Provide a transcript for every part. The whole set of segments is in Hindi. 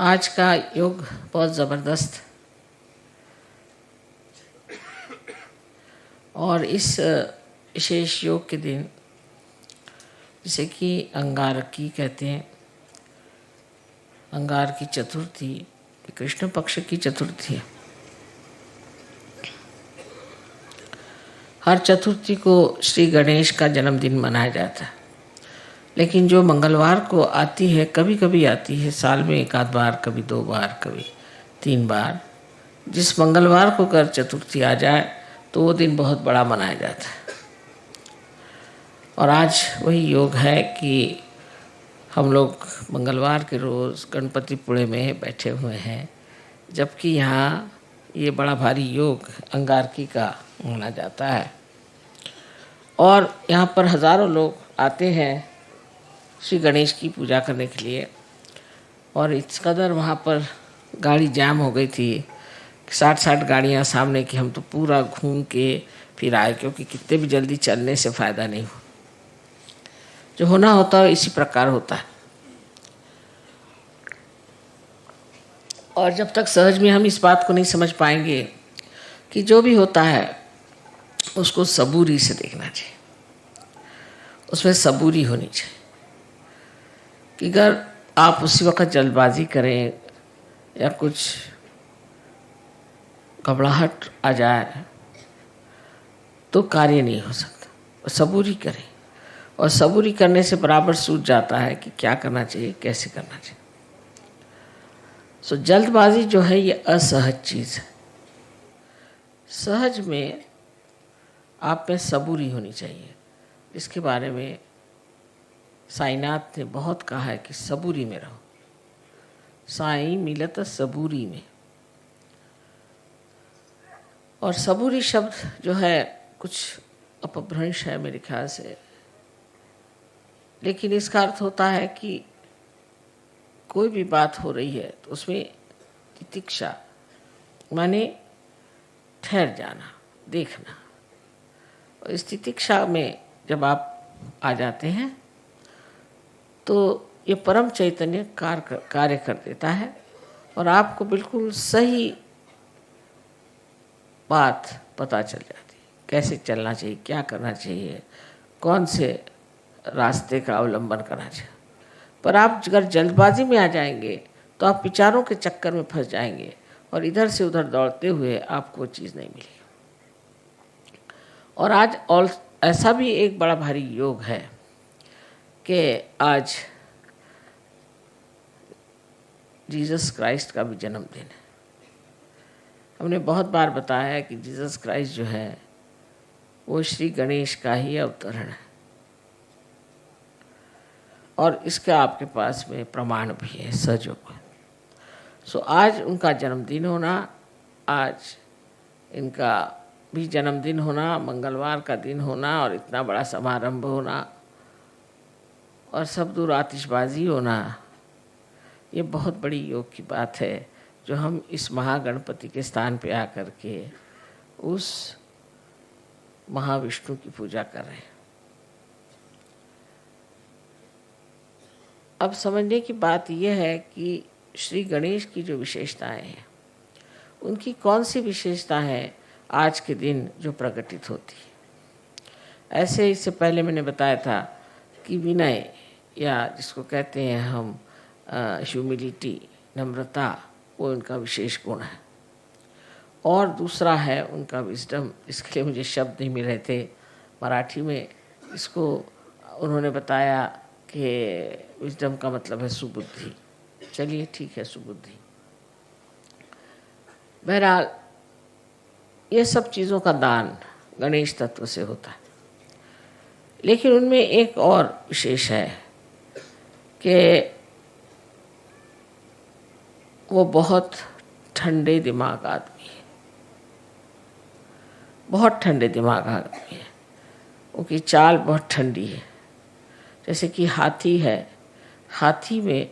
आज का योग बहुत ज़बरदस्त और इस विशेष योग के दिन जिसे कि अंगारकी कहते हैं, अंगार की चतुर्थी, कृष्ण पक्ष की चतुर्थी है। हर चतुर्थी को श्री गणेश का जन्मदिन मनाया जाता है, लेकिन जो मंगलवार को आती है, कभी कभी आती है साल में एक आध बार, कभी 2 बार, कभी 3 बार, जिस मंगलवार को अगर चतुर्थी आ जाए तो वो दिन बहुत बड़ा मनाया जाता है। और आज वही योग है कि हम लोग मंगलवार के रोज़ गणपतिपुणे में बैठे हुए हैं, जबकि यहाँ ये बड़ा भारी योग अंगारकी का माना जाता है और यहाँ पर हज़ारों लोग आते हैं श्री गणेश की पूजा करने के लिए। और इस कदर वहाँ पर गाड़ी जाम हो गई थी, 60 गाड़ियाँ सामने की, हम तो पूरा घूम के फिर आए, क्योंकि कितने भी जल्दी चलने से फ़ायदा नहीं हो। जो होना होता है इसी प्रकार होता है। और जब तक सहज में हम इस बात को नहीं समझ पाएंगे कि जो भी होता है उसको सबूरी से देखना चाहिए, उसमें सबूरी होनी चाहिए। कि अगर आप उसी वक्त जल्दबाजी करें या कुछ घबराहट आ जाए तो कार्य नहीं हो सकता। सबूरी करें, और सबूरी करने से बराबर सूझ जाता है कि क्या करना चाहिए, कैसे करना चाहिए। सो जल्दबाजी जो है ये असहज चीज़ है। सहज में आप में सबूरी होनी चाहिए, इसके बारे में साईनाथ ने बहुत कहा है कि सबूरी में रहो, साई मिलत सबूरी में। और सबूरी शब्द जो है कुछ अपभ्रंश है मेरे ख्याल से, लेकिन इसका अर्थ होता है कि कोई भी बात हो रही है तो उसमें तितिक्षा माने ठहर जाना, देखना। और इस तितिक्षा में जब आप आ जाते हैं तो ये परम चैतन्य कार्य कर देता है और आपको बिल्कुल सही बात पता चल जाती है, कैसे चलना चाहिए, क्या करना चाहिए, कौन से रास्ते का अवलंबन करना चाहिए। पर आप अगर जल्दबाजी में आ जाएंगे तो आप विचारों के चक्कर में फंस जाएंगे और इधर से उधर दौड़ते हुए आपको चीज़ नहीं मिलेगी। और आज और ऐसा भी एक बड़ा भारी योग है कि आज जीसस क्राइस्ट का भी जन्मदिन है। हमने बहुत बार बताया है कि जीसस क्राइस्ट जो है वो श्री गणेश का ही अवतरण है, और इसका आपके पास में प्रमाण भी है, सजग। सो आज उनका जन्मदिन होना, आज इनका भी जन्मदिन होना, मंगलवार का दिन होना और इतना बड़ा समारंभ होना और सब दूर आतिशबाजी होना, ये बहुत बड़ी योग की बात है जो हम इस महागणपति के स्थान पे आकर के उस महाविष्णु की पूजा कर रहे हैं। अब समझने की बात यह है कि श्री गणेश की जो विशेषताएं हैं, उनकी कौन सी विशेषता है आज के दिन जो प्रकटित होती है। ऐसे इससे पहले मैंने बताया था कि विनय, या जिसको कहते हैं हम ह्यूमिलिटी, नम्रता, वो उनका विशेष गुण है। और दूसरा है उनका विजडम, इसके लिए मुझे शब्द नहीं मिल रहे थे मराठी में। इसको उन्होंने बताया कि विजडम का मतलब है सुबुद्धि। चलिए ठीक है, सुबुद्धि। बहरहाल ये सब चीज़ों का दान गणेश तत्व से होता है, लेकिन उनमें एक और विशेष है कि वो बहुत ठंडे दिमाग आदमी है, बहुत ठंडे दिमाग आदमी है। उनकी चाल बहुत ठंडी है। जैसे कि हाथी है, हाथी में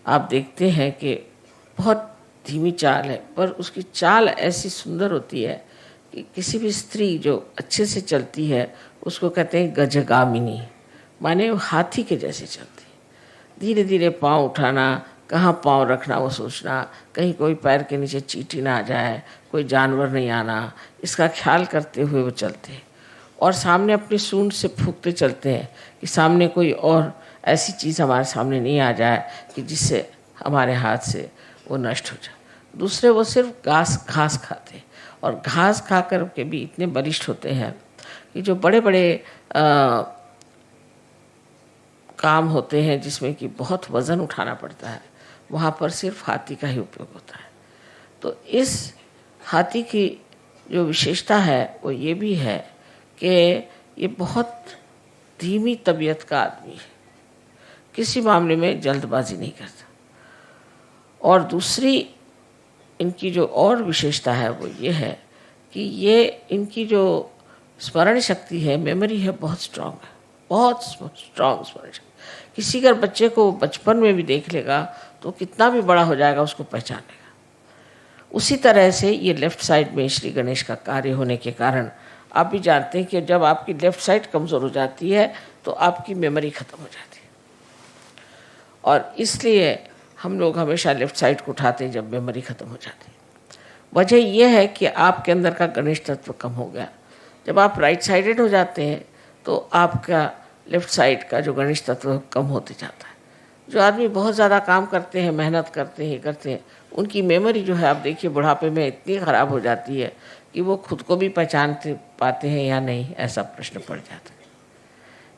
आप देखते हैं कि बहुत धीमी चाल है, पर उसकी चाल ऐसी सुंदर होती है कि किसी भी स्त्री जो अच्छे से चलती है उसको कहते हैं गजगामिनी, माने वो हाथी के जैसे चलती है। धीरे धीरे पाँव उठाना, कहाँ पाँव रखना वो सोचना, कहीं कोई पैर के नीचे चींटी ना आ जाए, कोई जानवर नहीं आना, इसका ख्याल करते हुए वो चलते हैं। और सामने अपनी सूंड से फूंकते चलते हैं कि सामने कोई और ऐसी चीज़ हमारे सामने नहीं आ जाए कि जिससे हमारे हाथ से वो नष्ट हो जाए। दूसरे वो सिर्फ घास खाते हैं, और घास खा कर के भी इतने बलिष्ठ होते हैं कि जो बड़े बड़े काम होते हैं जिसमें कि बहुत वज़न उठाना पड़ता है, वहाँ पर सिर्फ हाथी का ही उपयोग होता है। तो इस हाथी की जो विशेषता है वो ये भी है कि ये बहुत धीमी तबीयत का आदमी है, किसी मामले में जल्दबाजी नहीं करता। और दूसरी इनकी जो और विशेषता है वो ये है कि ये इनकी जो स्मरण शक्ति है, मेमोरी है, बहुत स्ट्रांग है, बहुत स्ट्रांग स्मरण शक्ति। किसी अगर बच्चे को बचपन में भी देख लेगा तो कितना भी बड़ा हो जाएगा उसको पहचान लेगा। उसी तरह से ये लेफ्ट साइड में श्री गणेश का कार्य होने के कारण आप भी जानते हैं कि जब आपकी लेफ्ट साइड कमज़ोर हो जाती है तो आपकी मेमोरी ख़त्म हो जाती है, और इसलिए हम लोग हमेशा लेफ्ट साइड को उठाते हैं जब मेमोरी ख़त्म हो जाती है। वजह यह है कि आपके अंदर का गणेश तत्व कम हो गया। जब आप राइट साइडेड हो जाते हैं तो आपका लेफ्ट साइड का जो गणेश तत्व कम होते जाता है। जो आदमी बहुत ज़्यादा काम करते हैं, मेहनत करते हैं, उनकी मेमोरी जो है आप देखिए बुढ़ापे में इतनी ख़राब हो जाती है कि वो खुद को भी पहचानते पाते हैं या नहीं, ऐसा प्रश्न पड़ जाता है।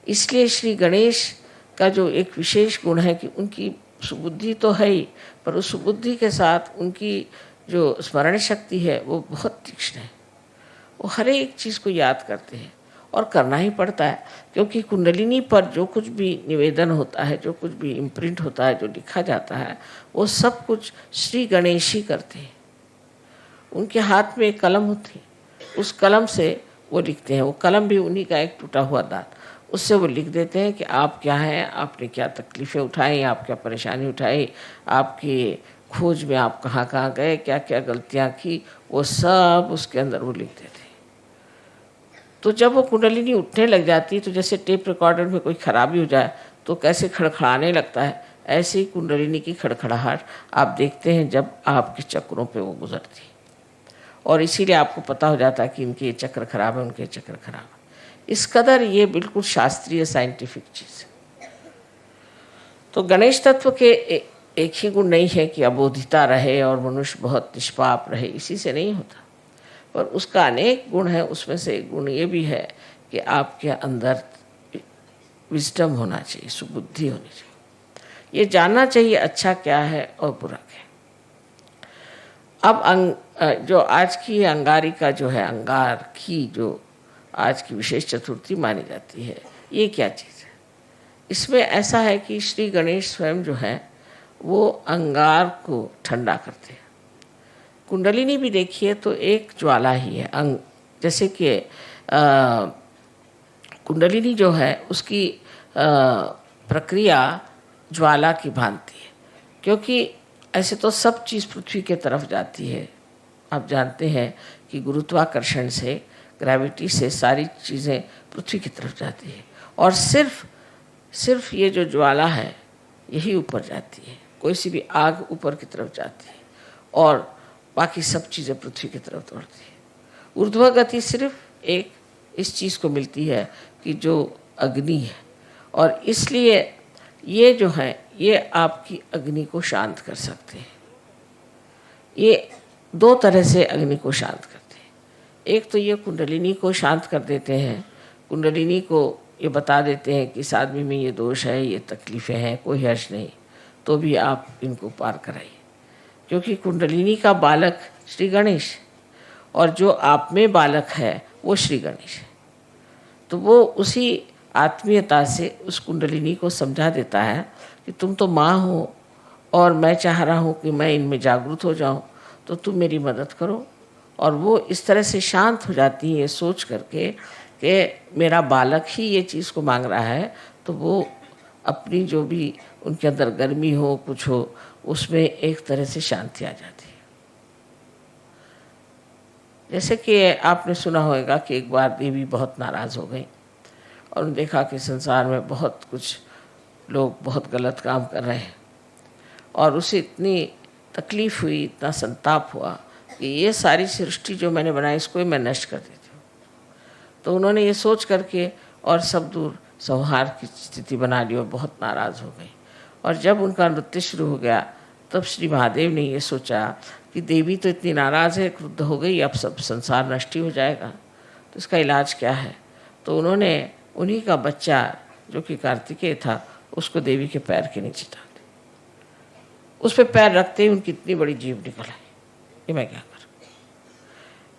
इसलिए श्री गणेश का जो एक विशेष गुण है कि उनकी सुबुद्धि तो है ही, पर उस सुबुद्धि के साथ उनकी जो स्मरण शक्ति है वो बहुत तीक्ष्ण है। वो हर एक चीज़ को याद करते हैं, और करना ही पड़ता है, क्योंकि कुंडलिनी पर जो कुछ भी निवेदन होता है, जो कुछ भी इम्प्रिंट होता है, जो लिखा जाता है, वो सब कुछ श्री गणेश ही करते हैं। उनके हाथ में एक कलम होती है, उस कलम से वो लिखते हैं। वो कलम भी उन्हीं का एक टूटा हुआ दांत, उससे वो लिख देते हैं कि आप क्या हैं, आपने क्या तकलीफ़ें उठाई, आप क्या परेशानी उठाई, आपकी खोज में आप कहाँ कहाँ गए, क्या क्या गलतियाँ की, वो सब उसके अंदर वो लिख देते हैं। तो जब वो कुंडलिनी उठने लग जाती है तो जैसे टेप रिकॉर्डर में कोई खराबी हो जाए तो कैसे खड़खड़ाने लगता है, ऐसे ही कुंडलिनी की खड़खड़ाहट आप देखते हैं जब आपके चक्रों पे वो गुजरती है। और इसीलिए आपको पता हो जाता है कि इनके ये चक्र खराब है, उनके चक्र खराब है। इस कदर ये बिल्कुल शास्त्रीय साइंटिफिक चीज़ है। तो गणेश तत्व के एक ही गुण नहीं है कि अबोधिता रहे और मनुष्य बहुत निष्पाप रहे, इसी से नहीं होता, पर उसका अनेक गुण है। उसमें से एक गुण ये भी है कि आपके अंदर विजडम होना चाहिए, सुबुद्धि होनी चाहिए, ये जानना चाहिए अच्छा क्या है और बुरा क्या है। अब जो आज की अंगारिका जो है, अंगार की जो आज की विशेष चतुर्थी मानी जाती है, ये क्या चीज़ है? इसमें ऐसा है कि श्री गणेश स्वयं जो है वो अंगार को ठंडा करते हैं। कुंडलिनी भी देखिए तो एक ज्वाला ही है, जैसे कि कुंडलिनी जो है उसकी प्रक्रिया ज्वाला की भांति है, क्योंकि ऐसे तो सब चीज़ पृथ्वी के तरफ जाती है। आप जानते हैं कि गुरुत्वाकर्षण से, ग्रेविटी से सारी चीज़ें पृथ्वी की तरफ जाती है, और सिर्फ ये जो ज्वाला है यही ऊपर जाती है। कोई सी भी आग ऊपर की तरफ जाती है और बाकी सब चीज़ें पृथ्वी की तरफ दौड़ती है। ऊर्ध्व गति सिर्फ एक इस चीज़ को मिलती है कि जो अग्नि है, और इसलिए ये जो है ये आपकी अग्नि को शांत कर सकते हैं। ये दो तरह से अग्नि को शांत करते हैं। एक तो ये कुंडलिनी को शांत कर देते हैं, कुंडलिनी को ये बता देते हैं कि इस आदमी में ये दोष है, ये तकलीफ़ें हैं, कोई हर्ष नहीं, तो भी आप इनको पार कराइए, क्योंकि कुंडलिनी का बालक श्री गणेश, और जो आप में बालक है वो श्री गणेश है। तो वो उसी आत्मीयता से उस कुंडलिनी को समझा देता है कि तुम तो माँ हो और मैं चाह रहा हूँ कि मैं इनमें जागरूक हो जाऊँ, तो तुम मेरी मदद करो। और वो इस तरह से शांत हो जाती है ये सोच करके कि मेरा बालक ही ये चीज़ को मांग रहा है, तो वो अपनी जो भी उनके अंदर गर्मी हो, कुछ हो, उसमें एक तरह से शांति आ जाती है। जैसे कि आपने सुना होगा कि एक बार देवी बहुत नाराज़ हो गई और देखा कि संसार में बहुत कुछ लोग बहुत गलत काम कर रहे हैं, और उसे इतनी तकलीफ़ हुई, इतना संताप हुआ कि ये सारी सृष्टि जो मैंने बनाई इसको ही मैं नष्ट कर देती हूँ। तो उन्होंने ये सोच करके और सब दूर संहार की स्थिति बना ली और बहुत नाराज़ हो गई। और जब उनका नृत्य शुरू हो गया तब श्री महादेव ने ये सोचा कि देवी तो इतनी नाराज़ है, क्रुद्ध हो गई, अब सब संसार नष्ट ही हो जाएगा, तो इसका इलाज क्या है। तो उन्होंने उन्हीं का बच्चा जो कि कार्तिकेय था उसको देवी के पैर के नीचे डाल दिया। उस पर पैर रखते ही उनकी इतनी बड़ी जीभ निकल आई कि मैं क्या करूं।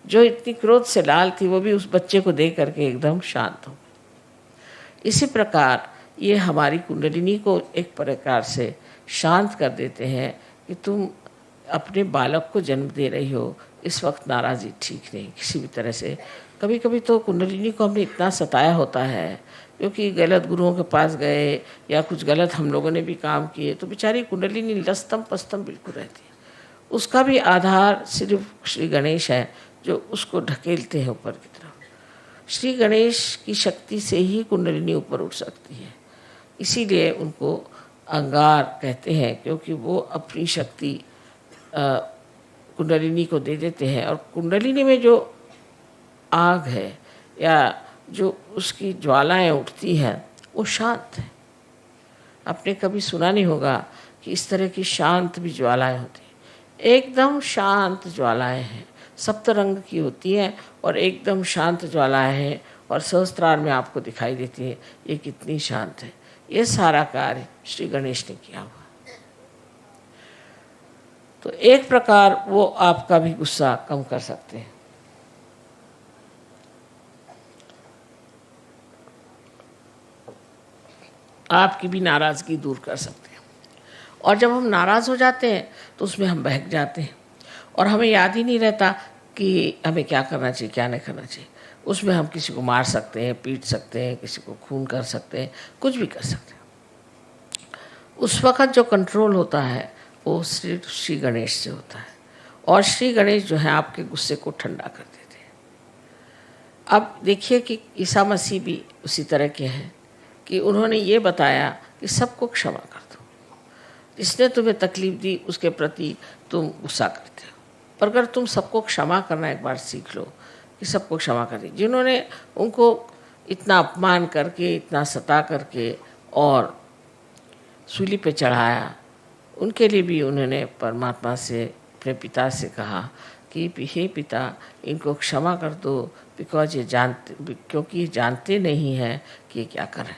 जो इतनी क्रोध से लाल थी वो भी उस बच्चे को देख करके एकदम शांत हो गई। इसी प्रकार ये हमारी कुंडलिनी को एक प्रकार से शांत कर देते हैं कि तुम अपने बालक को जन्म दे रही हो, इस वक्त नाराज़ी ठीक नहीं किसी भी तरह से। कभी कभी तो कुंडलिनी को हमने इतना सताया होता है क्योंकि गलत गुरुओं के पास गए या कुछ गलत हम लोगों ने भी काम किए, तो बेचारी कुंडलिनी लस्तम पस्तम बिल्कुल रहती है। उसका भी आधार सिर्फ श्री गणेश है जो उसको ढकेलते हैं ऊपर की तरफ। श्री गणेश की शक्ति से ही कुंडलिनी ऊपर उठ सकती है, इसीलिए उनको अंगार कहते हैं, क्योंकि वो अपनी शक्ति कुंडलिनी को दे देते हैं। और कुंडलिनी में जो आग है या जो उसकी ज्वालाएं उठती हैं वो शांत है। आपने कभी सुना नहीं होगा कि इस तरह की शांत भी ज्वालाएं होती हैं। एकदम शांत ज्वालाएं हैं, सप्त रंग की होती हैं और एकदम शांत ज्वालाएं हैं और सहस्त्रार में आपको दिखाई देती है ये कितनी शांत है। ये सारा कार्य श्री गणेश ने किया हुआ। तो एक प्रकार वो आपका भी गुस्सा कम कर सकते हैं। आपकी भी नाराज़गी दूर कर सकते हैं। और जब हम नाराज़ हो जाते हैं तो उसमें हम बहक जाते हैं और हमें याद ही नहीं रहता कि हमें क्या करना चाहिए क्या नहीं करना चाहिए। उसमें हम किसी को मार सकते हैं, पीट सकते हैं, किसी को खून कर सकते हैं, कुछ भी कर सकते हैं। उस वक़्त जो कंट्रोल होता है वो सिर्फ श्री गणेश से होता है और श्री गणेश जो है आपके गुस्से को ठंडा कर देते हैं। अब देखिए कि ईसा मसीह भी उसी तरह के हैं कि उन्होंने ये बताया कि सबको क्षमा कर दो। जिसने तुम्हें तकलीफ़ दी उसके प्रति तुम गुस्सा करते हो, पर अगर तुम सबको क्षमा करना एक बार सीख लो कि सबको क्षमा कर दी। जिन्होंने उनको इतना अपमान करके, इतना सता करके और सूली पे चढ़ाया, उनके लिए भी उन्होंने परमात्मा से, अपने पिता से कहा कि हे पिता इनको क्षमा कर दो, क्योंकि ये जानते नहीं हैं कि ये क्या करें।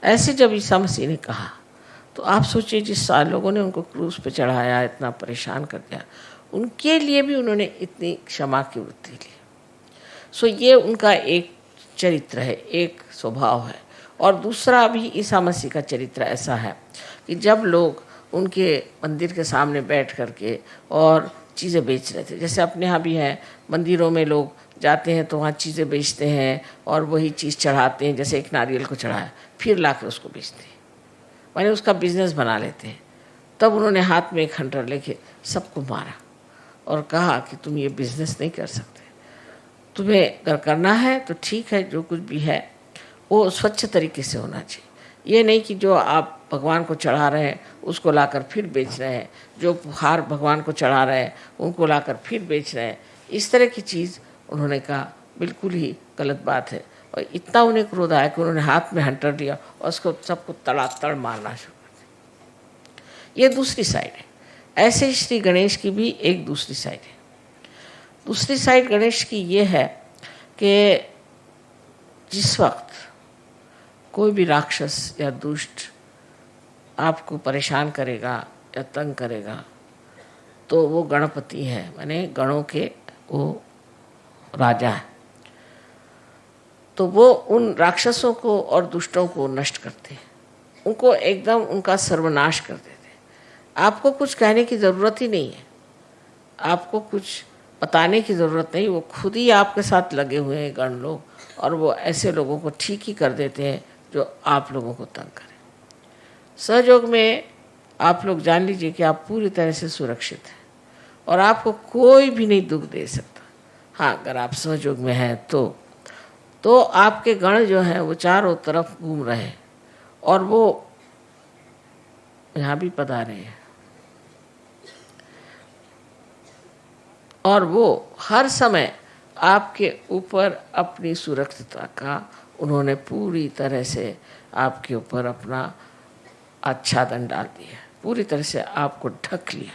ऐसे जब ईसा मसीह ने कहा तो आप सोचिए जिस साल लोगों ने उनको क्रूस पे चढ़ाया, इतना परेशान कर दिया, उनके लिए भी उन्होंने इतनी क्षमा की वृत्ति ली। सो ये उनका एक चरित्र है, एक स्वभाव है। और दूसरा भी ईसा मसीह का चरित्र ऐसा है कि जब लोग उनके मंदिर के सामने बैठ करके और चीज़ें बेच रहे थे, जैसे अपने यहाँ भी हैं, मंदिरों में लोग जाते हैं तो वहाँ चीज़ें बेचते हैं और वही चीज़ चढ़ाते हैं, जैसे एक नारियल को चढ़ाया फिर ला कर उसको बेचते हैं, माने उसका बिजनेस बना लेते हैं। तब उन्होंने हाथ में एक खंडर लेके सबको मारा और कहा कि तुम ये बिजनेस नहीं कर सकते, तुम्हें अगर करना है तो ठीक है, जो कुछ भी है वो स्वच्छ तरीके से होना चाहिए। ये नहीं कि जो आप भगवान को चढ़ा रहे हैं उसको लाकर फिर बेच रहे हैं, जो हार भगवान को चढ़ा रहे हैं उनको लाकर फिर बेच रहे हैं। इस तरह की चीज़ उन्होंने कहा बिल्कुल ही गलत बात है। और इतना उन्हें क्रोध आया कि उन्होंने हाथ में हंटर लिया और उसको सबको तड़ातड़ मारना शुरू कर दिया। ये दूसरी साइड है। ऐसे ही श्री गणेश की भी एक दूसरी साइड है। दूसरी साइड गणेश की ये है कि जिस वक्त कोई भी राक्षस या दुष्ट आपको परेशान करेगा या तंग करेगा तो वो गणपति है, माने गणों के वो राजा है, तो वो उन राक्षसों को और दुष्टों को नष्ट करते हैं, उनको एकदम उनका सर्वनाश कर देते हैं। आपको कुछ कहने की ज़रूरत ही नहीं है, आपको कुछ बताने की ज़रूरत नहीं, वो खुद ही आपके साथ लगे हुए हैं गण लोग, और वो ऐसे लोगों को ठीक ही कर देते हैं जो आप लोगों को तंग करें। सहयोग में आप लोग जान लीजिए कि आप पूरी तरह से सुरक्षित हैं और आपको कोई भी नहीं दुख दे सकता। हाँ, अगर आप सहयोग में हैं तो आपके गण जो हैं वो चारों तरफ घूम रहे हैं और वो यहाँ भी पधारे हैं। और वो हर समय आपके ऊपर अपनी सुरक्षितता का उन्होंने पूरी तरह से आपके ऊपर अपना आच्छादन डाल दिया, पूरी तरह से आपको ढक लिया।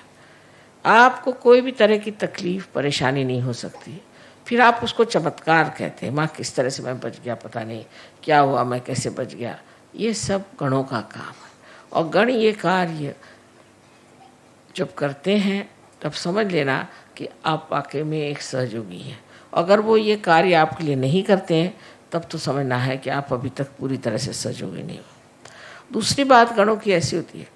आपको कोई भी तरह की तकलीफ परेशानी नहीं हो सकती। फिर आप उसको चमत्कार कहते हैं, माँ किस तरह से मैं बच गया, पता नहीं क्या हुआ, मैं कैसे बच गया। ये सब गणों का काम है। और गण ये कार्य जब करते हैं तब समझ लेना कि आप वाकई में एक सहयोगी हैं। अगर वो ये कार्य आपके लिए नहीं करते हैं तब तो समझना है कि आप अभी तक पूरी तरह से सहयोगी नहीं हो। दूसरी बात गणों की ऐसी होती है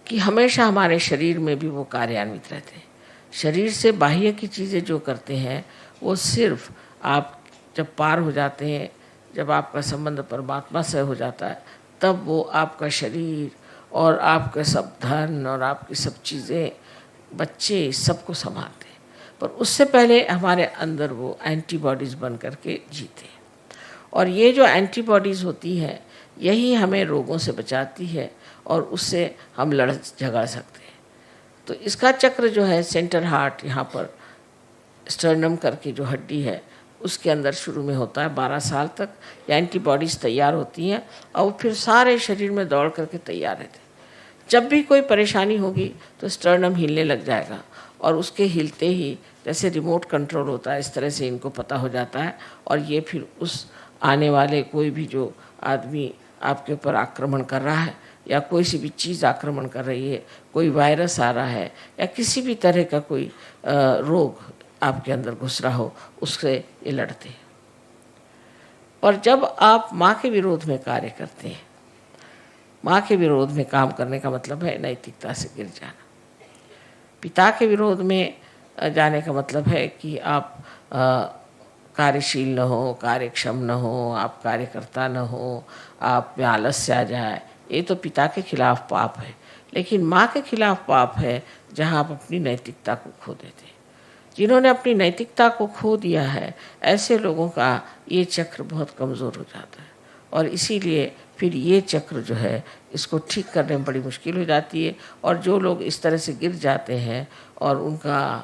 कि हमेशा हमारे शरीर में भी वो कार्यान्वित रहते हैं। शरीर से बाह्य की चीज़ें जो करते हैं वो सिर्फ आप जब पार हो जाते हैं, जब आपका संबंध परमात्मा से हो जाता है, तब वो आपका शरीर और आपका सब धन और आपकी सब चीज़ें, बच्चे, सबको संभालते हैं। पर उससे पहले हमारे अंदर वो एंटीबॉडीज़ बन करके जीते हैं। और ये जो एंटीबॉडीज़ होती हैं यही हमें रोगों से बचाती है और उससे हम लड़ झगड़ सकते हैं। तो इसका चक्र जो है सेंटर हार्ट, यहाँ पर स्टर्नम करके जो हड्डी है उसके अंदर शुरू में होता है। 12 साल तक ये एंटीबॉडीज़ तैयार होती हैं और वो फिर सारे शरीर में दौड़ करके तैयार रहते हैं। जब भी कोई परेशानी होगी तो स्टर्नम हिलने लग जाएगा और उसके हिलते ही जैसे रिमोट कंट्रोल होता है इस तरह से इनको पता हो जाता है। और ये फिर उस आने वाले कोई भी जो आदमी आपके ऊपर आक्रमण कर रहा है या कोई सी भी चीज़ आक्रमण कर रही है, कोई वायरस आ रहा है या किसी भी तरह का कोई रोग आपके अंदर घुस रहा हो, उससे ये लड़ते हैं। और जब आप माँ के विरोध में कार्य करते हैं, माँ के विरोध में काम करने का मतलब है नैतिकता से गिर जाना। पिता के विरोध में जाने का मतलब है कि आप कार्यशील न हो, कार्यक्षम न हो, आप कार्यकर्ता न हो, आप में आलस्य आ जाए। ये तो पिता के खिलाफ पाप है। लेकिन माँ के खिलाफ पाप है जहाँ आप अपनी नैतिकता को खो देते हैं। जिन्होंने अपनी नैतिकता को खो दिया है ऐसे लोगों का ये चक्र बहुत कमज़ोर हो जाता है और इसीलिए फिर ये चक्र जो है इसको ठीक करने में बड़ी मुश्किल हो जाती है। और जो लोग इस तरह से गिर जाते हैं और उनका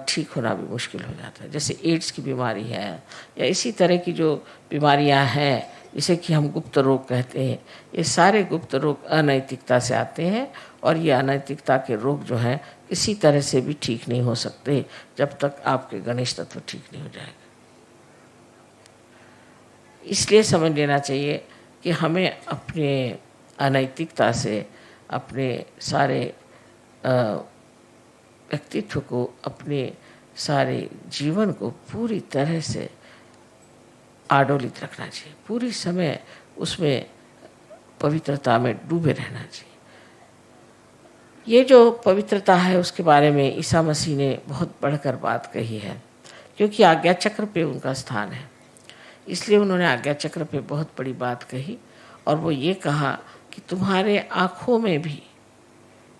ठीक होना भी मुश्किल हो जाता है, जैसे एड्स की बीमारी है या इसी तरह की जो बीमारियां हैं जिसे कि हम गुप्त रोग कहते हैं, ये सारे गुप्त रोग अनैतिकता से आते हैं। और ये अनैतिकता के रोग जो हैं किसी तरह से भी ठीक नहीं हो सकते जब तक आपके गणेश तत्व ठीक नहीं हो जाएगा। इसलिए समझ लेना चाहिए कि हमें अपने अनैतिकता से अपने सारे व्यक्तित्व को, अपने सारे जीवन को पूरी तरह से आडोलित रखना चाहिए, पूरी समय उसमें पवित्रता में डूबे रहना चाहिए। ये जो पवित्रता है उसके बारे में ईसा मसीह ने बहुत बढ़कर बात कही है, क्योंकि आज्ञा चक्र पे उनका स्थान है। इसलिए उन्होंने आज्ञा चक्र पे बहुत बड़ी बात कही और वो ये कहा कि तुम्हारे आँखों में भी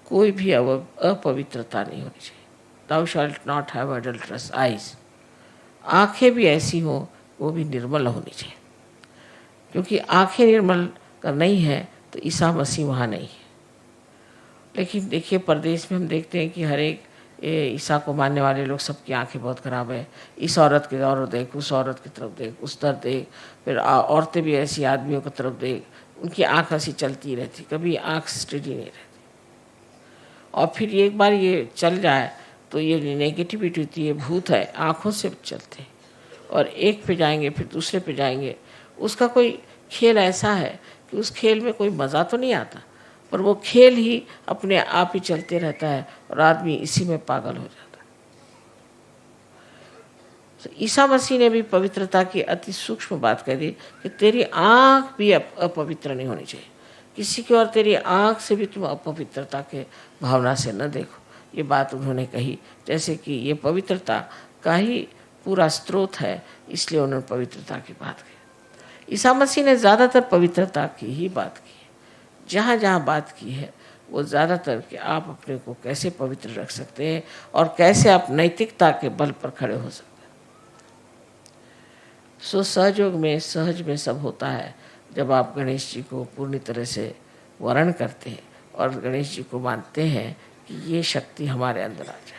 कोई भी अपवित्रता नहीं होनी चाहिए। Thou shalt not have adulterous eyes। आँखें भी ऐसी हो, वो भी निर्मल होनी चाहिए, क्योंकि आँखें निर्मल कर नहीं है तो ईसा मसीह वहाँ नहीं है। लेकिन देखिए परदेश में हम देखते हैं कि हर एक ईसा को मानने वाले लोग सबकी आंखें बहुत ख़राब है। इस औरत की ओर देख, उस औरत की तरफ देख, उस तरफ देख, फिर औरतें भी ऐसी आदमियों की तरफ देख, उनकी आंख ऐसी चलती रहती, कभी आंख स्टेडी नहीं रहती। और फिर एक बार ये चल जाए तो ये नेगेटिविटी होती है, भूत है, आँखों से चलते हैं और एक पे जाएंगे फिर दूसरे पे जाएंगे। उसका कोई खेल ऐसा है कि उस खेल में कोई मज़ा तो नहीं आता, पर वो खेल ही अपने आप ही चलते रहता है और आदमी इसी में पागल हो जाता है। तो ईसा मसीह ने भी पवित्रता की अति सूक्ष्म बात कह दी कि तेरी आँख भी अपवित्र नहीं होनी चाहिए। किसी की और तेरी आँख से भी तुम अपवित्रता के भावना से न देखो। ये बात उन्होंने कही, जैसे कि ये पवित्रता का ही पूरा स्रोत है, इसलिए उन्होंने पवित्रता की बात की। ईसा मसीह ने ज़्यादातर पवित्रता की ही बात की है। जहाँ जहाँ बात की है वो ज़्यादातर कि आप अपने को कैसे पवित्र रख सकते हैं और कैसे आप नैतिकता के बल पर खड़े हो सकते हैं। सो सहयोग में, सहज में सब होता है जब आप गणेश जी को पूर्ण तरह से वर्ण करते हैं और गणेश जी को मानते हैं कि ये शक्ति हमारे अंदर आ जाए।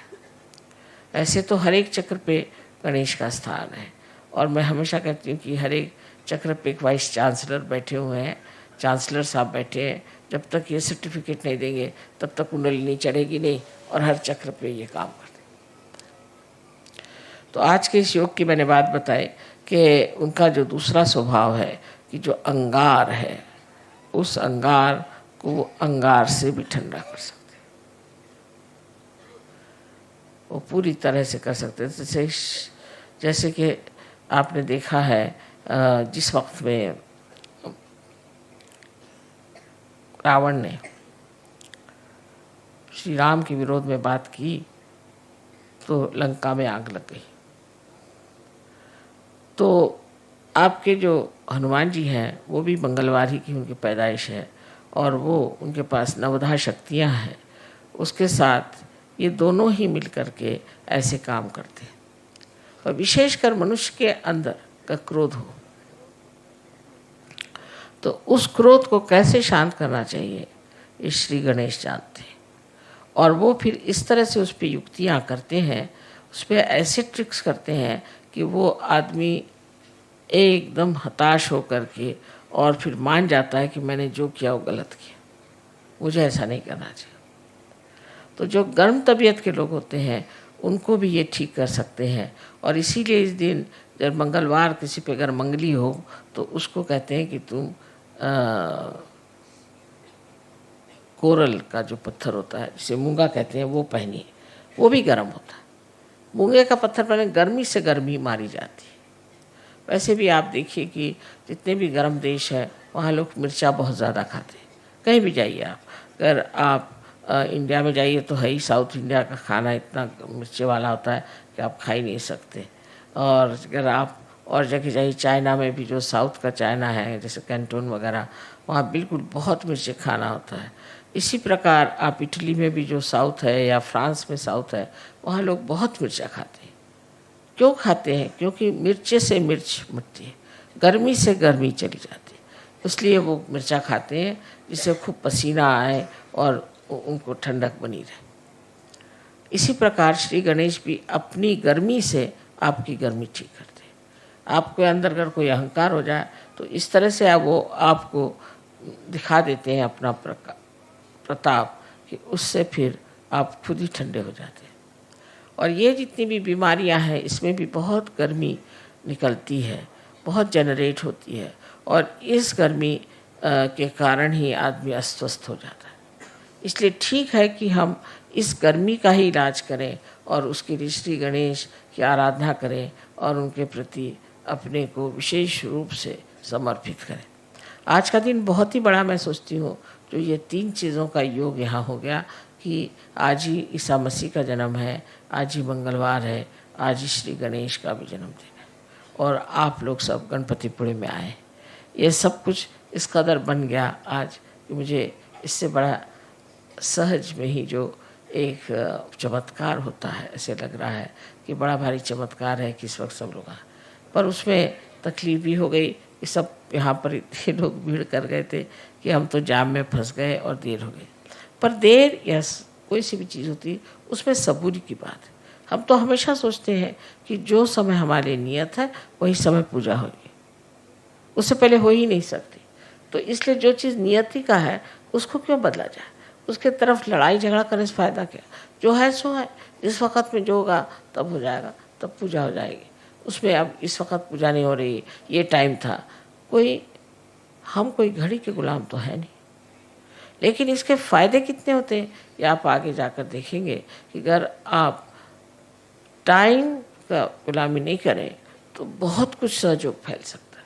ऐसे तो हर एक चक्र पे गणेश का स्थान है, और मैं हमेशा कहती हूँ कि हर एक चक्र पे एक वाइस चांसलर बैठे हुए हैं, चांसलर साहब बैठे हैं। जब तक ये सर्टिफिकेट नहीं देंगे तब तक कुंडली चढ़ेगी नहीं, और हर चक्र पे ये काम करते। तो आज के इस योग की मैंने बात बताई कि उनका जो दूसरा स्वभाव है कि जो अंगार है, उस अंगार को वो अंगार से भी ठंडा कर सकते हैं, वो पूरी तरह से कर सकते हैं। जैसे कि आपने देखा है जिस वक्त में रावण ने श्री राम के विरोध में बात की तो लंका में आग लग गई। तो आपके जो हनुमान जी हैं वो भी मंगलवार ही की उनकी पैदाइश है, और वो उनके पास नवधा शक्तियाँ हैं। उसके साथ ये दोनों ही मिल कर के ऐसे काम करते हैं। और विशेषकर मनुष्य के अंदर का क्रोध हो तो उस क्रोध को कैसे शांत करना चाहिए ये श्री गणेश जानते हैं, और वो फिर इस तरह से उस पर युक्तियाँ करते हैं, उस पर ऐसे ट्रिक्स करते हैं कि वो आदमी एकदम हताश हो कर के और फिर मान जाता है कि मैंने जो किया वो गलत किया, मुझे ऐसा नहीं करना चाहिए। तो जो गर्म तबीयत के लोग होते हैं उनको भी ये ठीक कर सकते हैं, और इसीलिए इस दिन जब मंगलवार किसी पे अगर मंगली हो तो उसको कहते हैं कि तुम कोरल का जो पत्थर होता है जिसे मूंगा कहते हैं वो पहनिए, वो भी गर्म होता है। मूंगे का पत्थर पहने गर्मी से गर्मी मारी जाती है। वैसे भी आप देखिए कि जितने भी गर्म देश है वहाँ लोग मिर्चा बहुत ज़्यादा खाते हैं। कहीं भी जाइए आप, अगर आप इंडिया में जाइए तो है ही, साउथ इंडिया का खाना इतना मिर्चे वाला होता है कि आप खा ही नहीं सकते। और अगर आप और जगह जाइए, चाइना में भी जो साउथ का चाइना है जैसे कैंटून वगैरह, वहाँ बिल्कुल बहुत मिर्चे खाना होता है। इसी प्रकार आप इटली में भी जो साउथ है या फ्रांस में साउथ है वहाँ लोग बहुत मिर्चा खाते हैं। क्यों खाते हैं? क्योंकि मिर्चे से मिर्च मिटती है, गर्मी से गर्मी चली जाती है, इसलिए वो मिर्चा खाते हैं जिससे खूब पसीना आए और उनको ठंडक बनी रहे। इसी प्रकार श्री गणेश भी अपनी गर्मी से आपकी गर्मी ठीक करते हैं। आपके अंदर अगर कोई अहंकार हो जाए तो इस तरह से वो आपको दिखा देते हैं अपना प्रताप कि उससे फिर आप खुद ही ठंडे हो जाते हैं। और ये जितनी भी बीमारियां हैं इसमें भी बहुत गर्मी निकलती है, बहुत जनरेट होती है, और इस गर्मी के कारण ही आदमी अस्वस्थ हो जाता है। इसलिए ठीक है कि हम इस गर्मी का ही इलाज करें और उसके लिए श्री गणेश की आराधना करें और उनके प्रति अपने को विशेष रूप से समर्पित करें। आज का दिन बहुत ही बड़ा मैं सोचती हूँ, जो ये 3 चीज़ों का योग यहाँ हो गया कि आज ही ईसा मसीह का जन्म है, आज ही मंगलवार है, आज ही श्री गणेश का भी जन्मदिन है, और आप लोग सब गणपतिपुरे में आए। ये सब कुछ इस कदर बन गया आज कि मुझे इससे बड़ा सहज में ही जो एक चमत्कार होता है ऐसे लग रहा है कि बड़ा भारी चमत्कार है कि इस वक्त सब लोग आए। पर उसमें तकलीफ भी हो गई कि सब यहाँ पर इतने लोग भीड़ कर गए थे कि हम तो जाम में फंस गए और देर हो गई। पर देर या कोई सी भी चीज़ होती है उसमें सबूरी की बात है। हम तो हमेशा सोचते हैं कि जो समय हमारे नियत है वही समय पूजा होगी, उससे पहले हो ही नहीं सकती। तो इसलिए जो चीज़ नियति का है उसको क्यों बदला जाए, उसके तरफ लड़ाई झगड़ा करने से फ़ायदा क्या। जो है सो है, जिस वक़्त में जो होगा तब हो जाएगा, तब पूजा हो जाएगी। उसमें अब इस वक्त पूजा नहीं हो रही, ये टाइम था, हम कोई घड़ी के गुलाम तो है नहीं। लेकिन इसके फ़ायदे कितने होते हैं ये आप आगे जाकर देखेंगे कि अगर आप टाइम का गुलामी नहीं करें तो बहुत कुछ सहयोग फैल सकता है।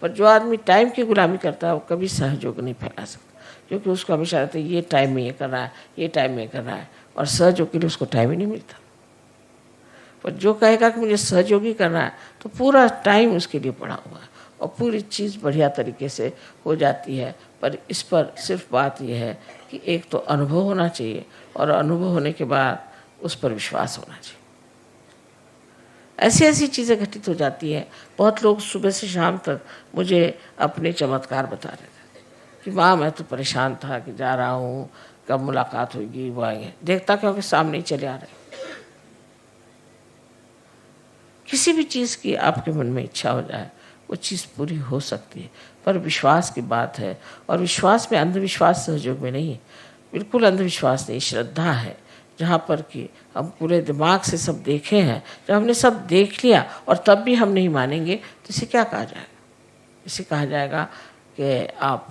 पर जो आदमी टाइम की गुलामी करता है वो कभी सहयोग नहीं फैला सकता, क्योंकि उसको हमेशा रहता है ये टाइम में ये कर रहा है, ये टाइम में कर रहा है, और सहयोग के लिए उसको टाइम ही नहीं मिलता। पर जो कहेगा कि मुझे सहयोगी करना है तो पूरा टाइम उसके लिए पड़ा हुआ है और पूरी चीज़ बढ़िया तरीके से हो जाती है। पर इस पर सिर्फ बात यह है कि एक तो अनुभव होना चाहिए, और अनुभव होने के बाद उस पर विश्वास होना चाहिए। ऐसी ऐसी चीज़ें घटित हो जाती हैं। बहुत लोग सुबह से शाम तक मुझे अपने चमत्कार बता रहे थे। कि माँ मैं तो परेशान था कि जा रहा हूँ, कब मुलाकात होगी, वो आएंगे। देखता क्या कि सामने ही चले आ रहे। किसी भी चीज़ की आपके मन में इच्छा हो जाए वो चीज़ पूरी हो सकती है, पर विश्वास की बात है। और विश्वास में अंधविश्वास सहयोग में नहीं, बिल्कुल अंधविश्वास नहीं, श्रद्धा है। जहाँ पर कि हम पूरे दिमाग से सब देखे हैं, जब हमने सब देख लिया और तब भी हम नहीं मानेंगे तो इसे क्या कहा जाएगा? इसे कहा जाएगा कि आप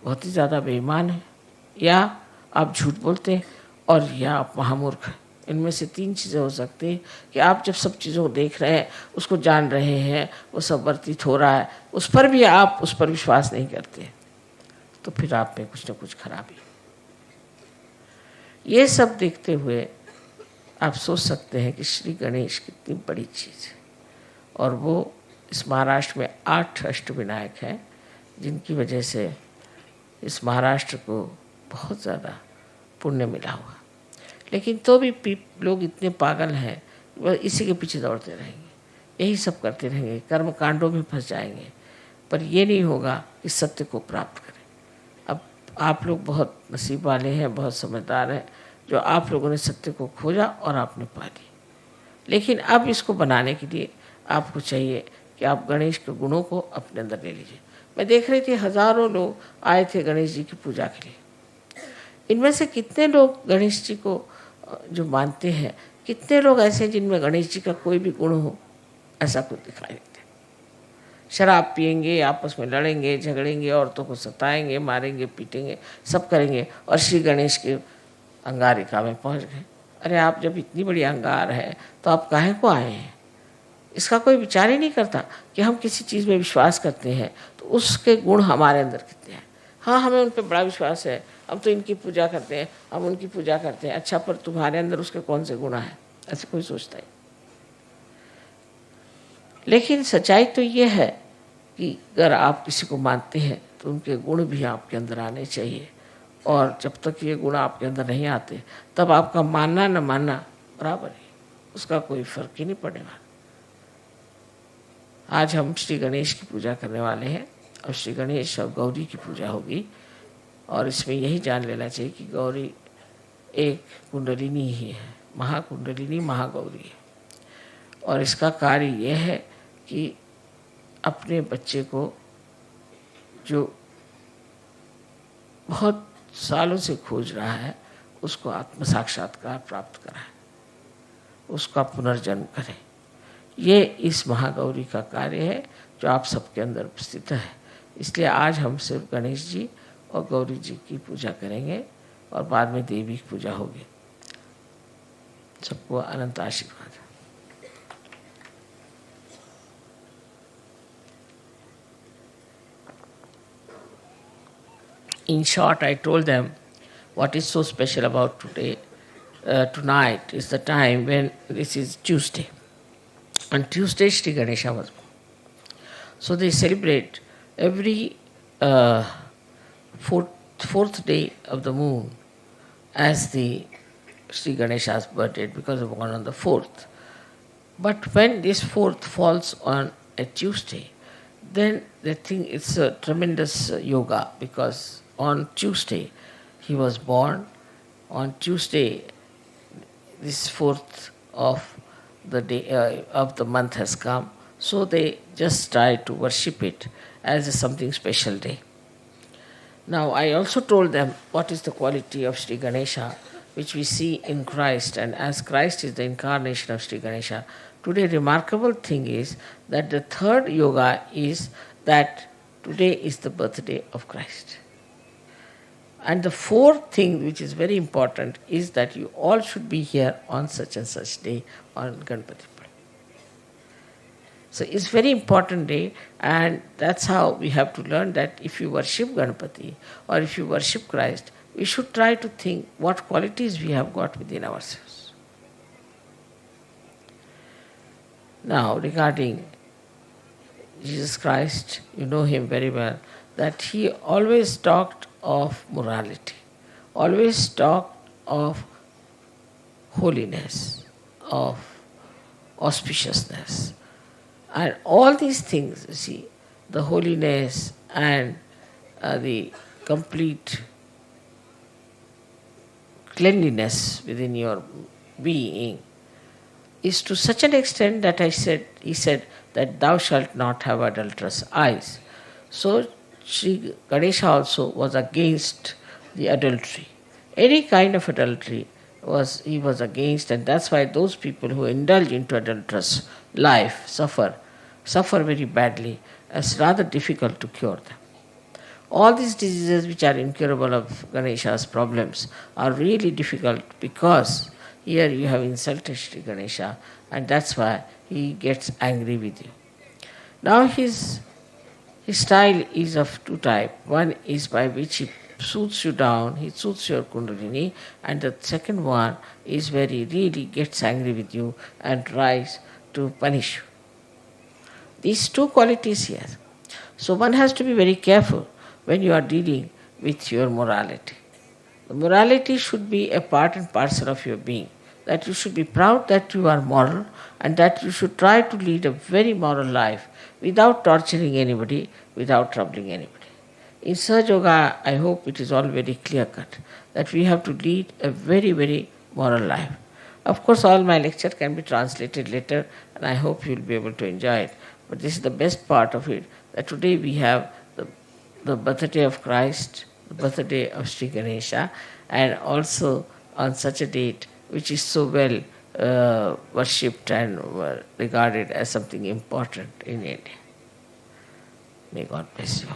बहुत ही ज़्यादा बेईमान हैं, या आप झूठ बोलते हैं, और या आप महामूर्ख हैं। इनमें से 3 चीज़ें हो सकती हैं कि आप जब सब चीज़ों को देख रहे हैं, उसको जान रहे हैं, वो सब वर्तित हो रहा है, उस पर भी आप उस पर विश्वास नहीं करते, तो फिर आप में कुछ न कुछ खराबी। ये सब देखते हुए आप सोच सकते हैं कि श्री गणेश कितनी बड़ी चीज़ है। और वो इस महाराष्ट्र में 8 अष्टविनायक हैं, जिनकी वजह से इस महाराष्ट्र को बहुत ज़्यादा पुण्य मिला हुआ। लेकिन तो भी लोग इतने पागल हैं, वह इसी के पीछे दौड़ते रहेंगे, यही सब करते रहेंगे, कर्म कांडों में फंस जाएंगे, पर ये नहीं होगा कि सत्य को प्राप्त करें। अब आप लोग बहुत नसीब वाले हैं, बहुत समझदार हैं, जो आप लोगों ने सत्य को खोजा और आपने पा ली। लेकिन अब इसको बनाने के लिए आपको चाहिए कि आप गणेश के गुणों को अपने अंदर ले लीजिए। मैं देख रही थी हज़ारों लोग आए थे गणेश जी की पूजा के लिए। इनमें से कितने लोग गणेश जी को जो मानते हैं, कितने लोग ऐसे हैं जिनमें गणेश जी का कोई भी गुण हो? ऐसा कुछ दिखाई देता है। शराब पिएंगे, आपस में लड़ेंगे झगड़ेंगे, औरतों को सताएंगे, मारेंगे पीटेंगे, सब करेंगे, और श्री गणेश के अंगारिका में पहुंच गए। अरे आप जब इतनी बड़ी अंगार है तो आप काहे को आए हैं? इसका कोई विचार ही नहीं करता कि हम किसी चीज़ में विश्वास करते हैं तो उसके गुण हमारे अंदर कितने हैं। हाँ, हमें उन पर बड़ा विश्वास है, हम तो इनकी पूजा करते हैं, हम उनकी पूजा करते हैं। अच्छा, पर तुम्हारे अंदर उसके कौन से गुण हैं? ऐसे कोई सोचता है? लेकिन सच्चाई तो ये है कि अगर आप किसी को मानते हैं तो उनके गुण भी आपके अंदर आने चाहिए। और जब तक ये गुण आपके अंदर नहीं आते, तब आपका मानना न मानना बराबर है, उसका कोई फर्क ही नहीं पड़ने वाला। आज हम श्री गणेश की पूजा करने वाले हैं, और श्री गणेश और गौरी की पूजा होगी। और इसमें यही जान लेना चाहिए कि गौरी एक कुंडलिनी ही है, महाकुंडलिनी महागौरी है। और इसका कार्य यह है कि अपने बच्चे को जो बहुत सालों से खोज रहा है, उसको आत्म साक्षात्कार प्राप्त कराए, उसका पुनर्जन्म करें। ये इस महागौरी का कार्य है जो आप सबके अंदर स्थित है। इसलिए आज हम सिर्फ गणेश जी और गौरी जी की पूजा करेंगे, और बाद में देवी की पूजा होगी। सबको अनंत आशीर्वाद। In short, I told them what is so special about today. Tonight is the time when this is Tuesday. On Tuesday, Sri Ganesha was born. So they celebrate every fourth day of the moon as the Sri Ganesha's birthday, because of born on the 4th. But when this 4th falls on a Tuesday, then they think it's a tremendous yoga, because on Tuesday he was born. On Tuesday, this 4th of the day of the month has come, so they just try to worship it as a something special day. Now I also told them what is the quality of Sri Ganesha, which we see in Christ, and as Christ is the incarnation of Sri Ganesha. Today remarkable thing is that the third yoga is that today is the birthday of Christ. And the fourth thing, which is very important, is that you all should be here on such and such day on Ganpati. So it's very important day, and that's how we have to learn that if you worship Ganpati or if you worship Christ, we should try to think what qualities we have got within ourselves. Now, regarding Jesus Christ, you know him very well, that he always talked of morality, always talked of holiness, of auspiciousness. And all these things, you see, the holiness and the complete cleanliness within your being is to such an extent that he said that thou shalt not have adulterous eyes. So Sri Ganesha also was against the adultery. Any kind of adultery he was against, and that's why those people who indulge into adulterous life suffer very badly. It's rather difficult to cure them. All these diseases which are incurable of Ganesha's problems are really difficult because here you have insulted Sri Ganesha, and that's why he gets angry with you. Now his style is of two types. One is by which he soothes you down, he soothes your kundalini, and the second one is where he really gets angry with you and tries to punish you. These two qualities here. So one has to be very careful when you are dealing with your morality. The morality should be a part and parcel of your being. That you should be proud that you are moral and that you should try to lead a very moral life without torturing anybody, without troubling anybody. In Sahaja Yoga, I hope it is all very clear cut that we have to lead a very, very moral life. Of course, all my lecture can be translated later, and I hope you will be able to enjoy it. But this is the best part of it, that today we have the birthday of Christ, the birthday of Sri Ganesha, and also on such a date which is so well worshipped and regarded as something important in India. May God bless you.